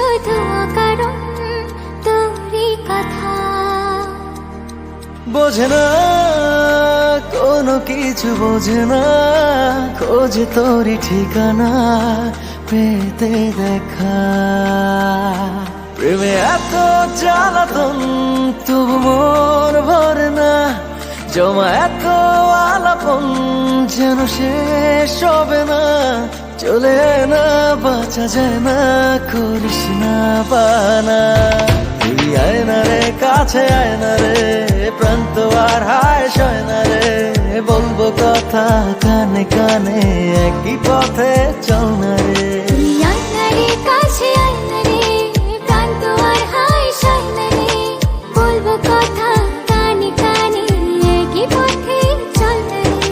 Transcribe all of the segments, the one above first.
শুধু অকারণ তোরই কথা। বোঝে না কোনো কিছু, বোঝে না খোঁজে তোরই ঠিকানা পেতে দেখা। প্রেমে এত জ্বালাতন তবু মন ভরে না, জমা এত আলাপন যেন শেষ হবে না। চলে না বাঁচা যায় না, করিস না বানা। তুই আয় না রে কাছে, আয় না রে প্রাণ তো আর হায় সয় না রে। বলবো কথা কানে কানে, একই পথে চল না রে। তুই আয় না রে কাছে, আয় না রে প্রাণ তো আর হায় সয় না রে। বলবো কথা কানে কানে, একই পথে চল না রে।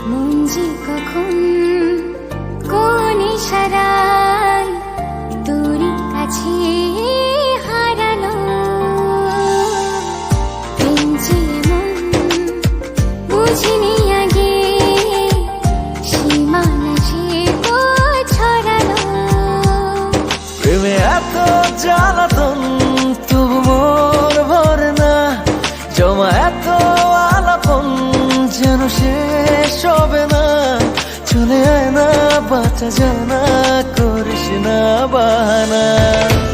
মন যে কখন কোন ইশারায় তোরই কাছে হারালো। প্রেম যে এমন বুঝিনি আগে, সীমানা যে তো ছড়ালো। প্রেমে এত জ্বালাতন তবু মন ভরে না, জমা এত আলাপন যেন শেষ হবে না। চলে আয় না বাঁচা যায় না, করিস না বাহানা।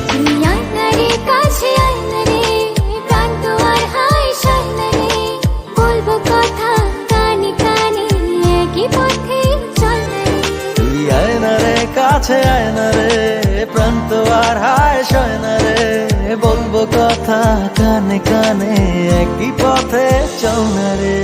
তুই আয় না রে কাছে, আয় না রে প্রাণ তো আর হায় সয় না রে। বলবো কথা কানে কানে, একই পথে চল না রে। তুই আয় না রে কাছে, আয় না রে প্রাণ তো আর হায় সয় না রে। বলবো কথা কানে কানে, একই পথে চল না রে।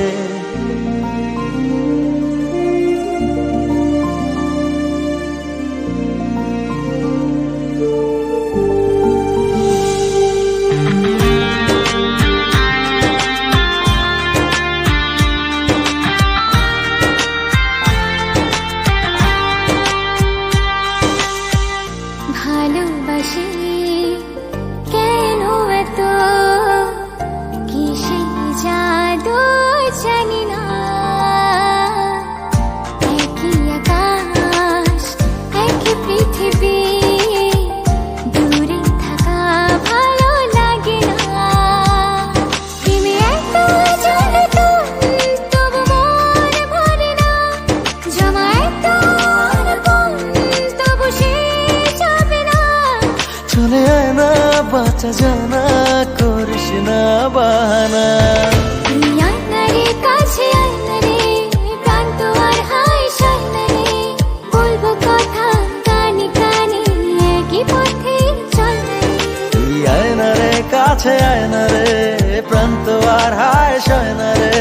ভালোবাসি কেন এত, কিসে জাদু জানি না। একই আকাশ একই পৃথিবী, দূরে থাকা ভালো লাগে না। প্রেমে এত জ্বালাতন তবু মন ভরে না, জমা এত আলাপন তবু শেষ হবে না। চলে আয় না বাঁচা যায় না, করিস না বাহানা। তুই আয় না রে কাছে, আয় না রে প্রাণ তো আর হায় সয় না রে। বলবো কথা কানে কানে, একই পথে চল না রে। তুই আয় না রে কাছে, আয় না রে প্রাণ তো আর হায় সয় না রে।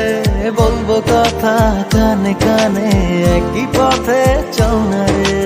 বলবো কথা কানে কানে, একই পথে চল না রে।